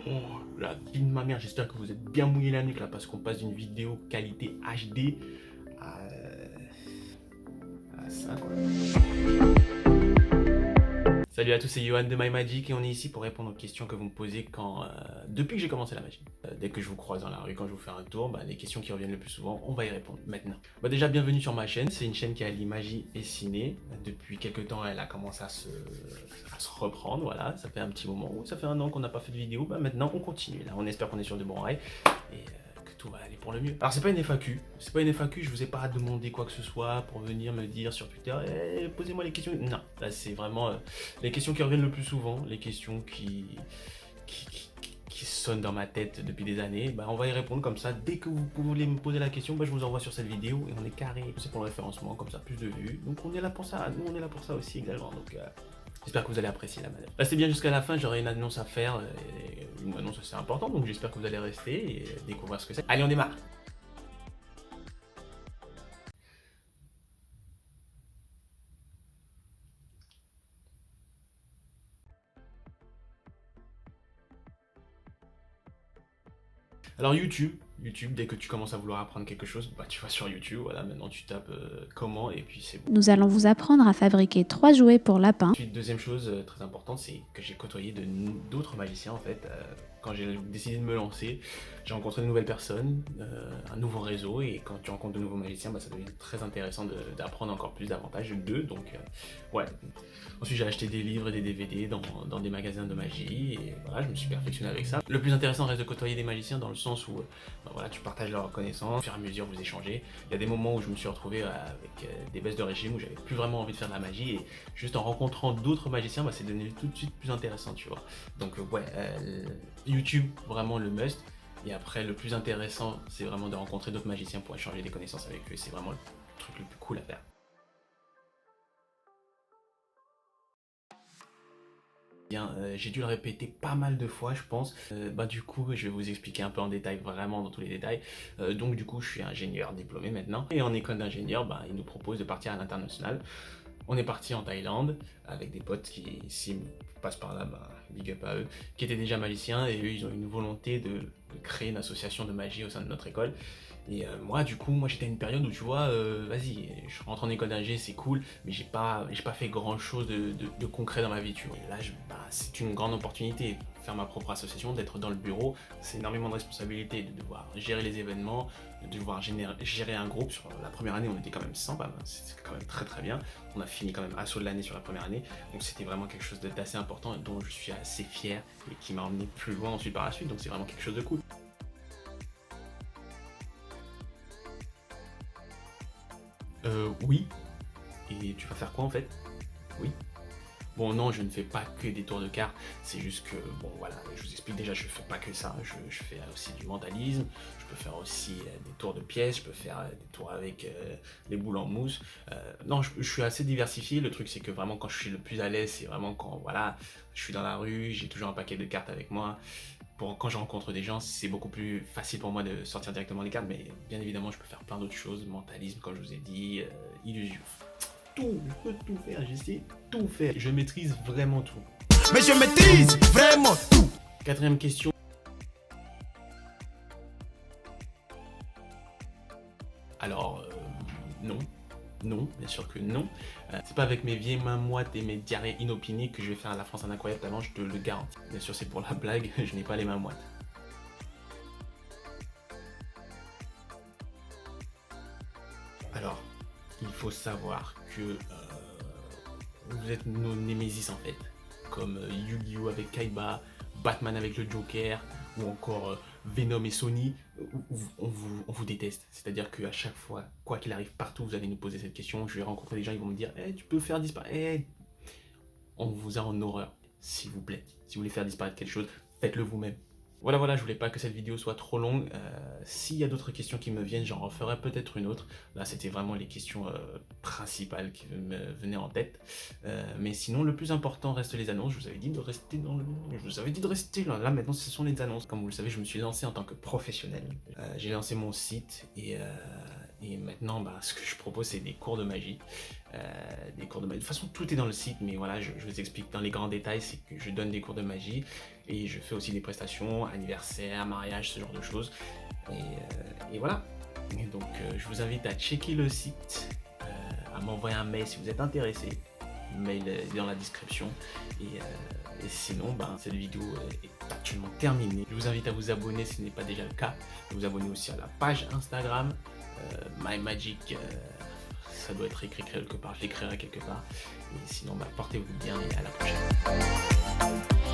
Oh, la vie de ma mère, j'espère que vous êtes bien mouillé la nuque là parce qu'on passe d'une vidéo qualité HD à ça quoi. Salut à tous, c'est Johan de My Magic et on est ici pour répondre aux questions que vous me posez depuis que j'ai commencé la magie. Dès que je vous croise dans la rue, quand je vous fais un tour, les questions qui reviennent le plus souvent, on va y répondre maintenant. Déjà, bienvenue sur ma chaîne, c'est une chaîne qui allie magie et ciné. Depuis quelques temps, elle a commencé à se reprendre, voilà, ça fait un petit moment, ça fait un an qu'on n'a pas fait de vidéo, maintenant on continue. Là, on espère qu'on est sur de bons rails et que tout va aller pour le mieux. Alors c'est pas une FAQ, je vous ai pas demandé quoi que ce soit pour venir me dire sur Twitter, posez-moi les questions. Non, là c'est vraiment les questions qui reviennent le plus souvent, les questions qui sonnent dans ma tête depuis des années, on va y répondre comme ça. Dès que vous voulez me poser la question, je vous envoie sur cette vidéo et on est carré. C'est pour le référencement, comme ça, plus de vues. Donc on est là pour ça, nous on est là pour ça aussi également. Donc j'espère que vous allez apprécier la manœuvre. Restez bien jusqu'à la fin, j'aurai une annonce à faire, une annonce assez importante, donc j'espère que vous allez rester et découvrir ce que c'est. Allez, on démarre. Alors YouTube, dès que tu commences à vouloir apprendre quelque chose, tu vas sur YouTube, voilà, maintenant tu tapes comment et puis c'est bon. Nous allons vous apprendre à fabriquer 3 jouets pour lapins. Ensuite, deuxième chose très importante, c'est que j'ai côtoyé d'autres magiciens en fait. Quand j'ai décidé de me lancer, j'ai rencontré de nouvelles personnes, un nouveau réseau, et quand tu rencontres de nouveaux magiciens, ça devient très intéressant d'apprendre encore plus davantage d'eux, donc ouais. Ensuite, j'ai acheté des livres et des DVD dans des magasins de magie, et voilà, je me suis perfectionné avec ça. Le plus intéressant reste de côtoyer des magiciens dans le sens où voilà, tu partages leurs connaissances, au fur et à mesure vous échangez. Il y a des moments où je me suis retrouvé avec des baisses de régime, où j'avais plus vraiment envie de faire de la magie, et juste en rencontrant d'autres magiciens, c'est devenu tout de suite plus intéressant, tu vois. Donc ouais, YouTube, vraiment le must. Et après, le plus intéressant, c'est vraiment de rencontrer d'autres magiciens pour échanger des connaissances avec eux. C'est vraiment le truc le plus cool à faire. J'ai dû le répéter pas mal de fois, je pense. Du coup, je vais vous expliquer un peu en détail, vraiment dans tous les détails. Donc du coup, je suis ingénieur diplômé maintenant. Et en école d'ingénieur, ils nous proposent de partir à l'international. On est parti en Thaïlande avec des potes qui, s'ils passent par là, big up à eux, qui étaient déjà magiciens, et eux, ils ont une volonté de créer une association de magie au sein de notre école. Et moi j'étais à une période où tu vois, vas-y, je rentre en école d'ingé, c'est cool, mais j'ai pas fait grand chose de concret dans ma vie, tu vois. Et là, c'est une grande opportunité, faire ma propre association, d'être dans le bureau, c'est énormément de responsabilités, de devoir gérer les événements, de devoir gérer un groupe. Sur la première année, on était quand même 100, c'est quand même très très bien. On a fini quand même assaut de l'année sur la première année, donc c'était vraiment quelque chose d'assez important et dont je suis assez fier et qui m'a emmené plus loin ensuite par la suite, donc c'est vraiment quelque chose de cool. Oui. Et tu vas faire quoi en fait? Oui. Bon non, je ne fais pas que des tours de cartes, c'est juste que, bon voilà, je vous explique déjà, je fais pas que ça, je fais aussi du mentalisme, je peux faire aussi des tours de pièces, je peux faire des tours avec les boules en mousse. Non, je suis assez diversifié, le truc c'est que vraiment quand je suis le plus à l'aise, c'est vraiment quand, voilà, je suis dans la rue, j'ai toujours un paquet de cartes avec moi. Quand je rencontre des gens, c'est beaucoup plus facile pour moi de sortir directement les cartes, mais bien évidemment, je peux faire plein d'autres choses, mentalisme, comme je vous ai dit, illusion. Tout, je peux tout faire, je sais tout faire. Je maîtrise vraiment tout. Mais je maîtrise vraiment tout. Quatrième question. Alors, non. Non, bien sûr que non. C'est pas avec mes vieilles mains moites et mes diarrhées inopinées que je vais faire la France un incroyable talent, je te le garantis. Bien sûr, c'est pour la blague, je n'ai pas les mains moites. Alors, il faut savoir que vous êtes nos némésis en fait, comme Yu-Gi-Oh avec Kaiba, Batman avec le Joker, ou encore Venom et Sony. On vous déteste. C'est-à-dire qu'à chaque fois, quoi qu'il arrive, partout, vous allez nous poser cette question. Je vais rencontrer des gens, ils vont me dire tu peux faire disparaître. On vous a en horreur, s'il vous plaît. Si vous voulez faire disparaître quelque chose, faites-le vous-même. Voilà, je voulais pas que cette vidéo soit trop longue. S'il y a d'autres questions qui me viennent, j'en referai peut-être une autre. Là, c'était vraiment les questions principales qui me venaient en tête. Mais sinon, le plus important reste les annonces. Je vous avais dit de rester là. Là, maintenant, ce sont les annonces. Comme vous le savez, je me suis lancé en tant que professionnel. J'ai lancé mon site et Et maintenant, bah, ce que je propose, c'est des cours de magie. Des cours de magie. De toute façon, tout est dans le site, mais voilà, je vous explique dans les grands détails, c'est que je donne des cours de magie et je fais aussi des prestations, anniversaire, mariage, ce genre de choses. Et voilà. Et donc, je vous invite à checker le site, à m'envoyer un mail si vous êtes intéressé. Le mail est dans la description. Et sinon, ben, cette vidéo est actuellement terminée. Je vous invite à vous abonner si ce n'est pas déjà le cas. Vous abonner aussi à la page Instagram, My Magic. Ça doit être écrit quelque part, je l'écrirai quelque part. Et sinon, bah, portez-vous bien et à la prochaine.